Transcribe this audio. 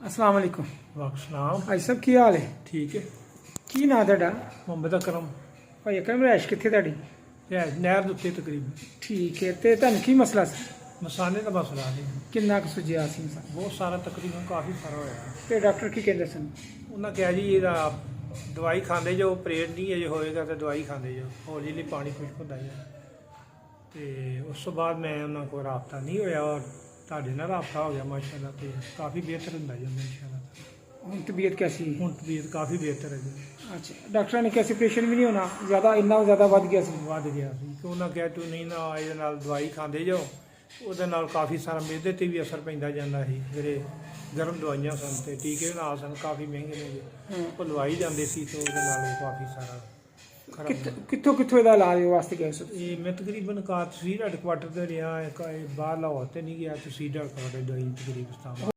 अस्सलाम वालेकुम। वाकसलाम। भाई साहब की हाल है? ठीक है। की नाम ਤੁਹਾਡਾ? ਮੁਹੰਮਦ ਅਕਰਮ। ਭਾਈ ਅਕਰਮ ਰੈਸ਼ ਕਿੱਥੇ ਤੁਹਾਡੀ? ਨਹਿਰ ਦੇ ਉੱਤੇ ਤਕਰੀਬਨ। ਠੀਕ ਹੈ ਤੇ ਤੁਹਾਨੂੰ ਕੀ ਮਸਲਾ ਸੀ? ਮਸਾਲੇ ਦਾ ਮਸਲਾ ਨਹੀਂ, ਕਿੰਨਾ ਕੁ ਸੁਝਿਆ ਸੀ ਇਨਸਾਨ? ਬਹੁਤ ਸਾਰਾ ਤਕਰੀਬਨ ਕਾਫੀ ਸਾਰਾ ਹੋਇਆ। ਤੇ ਡਾਕਟਰ ਕੀ ਕਹਿੰਦੇ ਸਨ? ਉਹਨਾਂ ਕਿਹਾ ਜੀ ਇਹਦਾ ਦਵਾਈ ਖਾਂਦੇ ਜੋ ਆਪਰੇਟ ਨਹੀਂ ਅਜੇ ਹੋਏਗਾ ਤੇ ਦਵਾਈ ਖਾਂਦੇ ਜੋ ਹੌਲੀ ਹੌਲੀ ਪਾਣੀ ਖੁਸ਼ਕ ਹੁੰਦਾ ਜਾਏ। ਤੇ ਉਸ ਤੋਂ ਬਾਅਦ ਮੈਂ ਉਹਨਾਂ ਕੋਲ ਰਾਬਤਾ ਨਹੀਂ ਹੋਇਆ ਔਰ ਤੁਹਾਡੇ ਨਾਲ ਰਾਬਤਾ ਹੋ ਗਿਆ ਮਾਸ਼ਾਅੱਲਾ ਤੇ ਕਾਫੀ ਬਿਹਤਰ ਹੁੰਦਾ ਜਾਂਦਾ ਇਨਸ਼ਾਅੱਲਾ। ਹੁਣ ਤਬੀਅਤ ਕੈਸੀ ਹੈ? ਹੁਣ ਤਬੀਅਤ ਕਾਫੀ ਬਿਹਤਰ ਹੈ ਜੀ। ਅੱਛਾ ਡਾਕਟਰਾਂ ਨੇ ਕਿਹਾ ਸੀ ਆਪਰੇਸ਼ਨ ਵੀ ਨਹੀਂ ਹੋਣਾ, ਜ਼ਿਆਦਾ ਇੰਨਾ ਜ਼ਿਆਦਾ ਵੱਧ ਗਿਆ ਸੀ? ਵੱਧ ਗਿਆ ਸੀ ਕਿ ਉਹਨਾਂ ਕਿਹਾ ਤੂੰ ਨਹੀਂ ਨਾ ਇਹਦੇ ਨਾਲ ਦਵਾਈ ਖਾਂਦੇ ਜਾਓ, ਉਹਦੇ ਨਾਲ ਕਾਫੀ ਸਾਰਾ ਮਿਹਦੇ ਤੇ ਵੀ ਅਸਰ ਪੈਂਦਾ ਜਾਂਦਾ ਸੀ। ਜਿਹੜੇ ਗਰਮ ਦਵਾਈਆਂ ਸਨ ਤੇ ਟੀਕੇ ਨਾਲ ਸਨ ਕਾਫੀ ਮਹਿੰਗੇ ਮਹਿੰਗੇ ਉਹ ਲਵਾਈ ਜਾਂਦੇ ਸੀ ਤੇ ਉਹਦੇ ਨਾਲ ਉਹ ਕਾਫੀ ਸਾਰਾ ਖਰਾਬ। ਕਿੱਥੋਂ ਇਹਦਾ ਇਲਾਜ ਵਾਸਤੇ ਗਏ ਸੀ? ਇਹ ਮੈਂ ਤਕਰੀਬਨ ਤਹਿਸੀਲ ਹੈਡਕੁਆਟਰ ਤੇ ਰਿਹਾ, ਬਾਹਰ ਲਾਹੌਰ ਤੇ ਨਹੀਂ ਗਿਆ, ਤਹਿਸੀਲ ਹੈਡਕੁਆਟਰ ਦਵਾਈ ਤਕਰੀਬਨ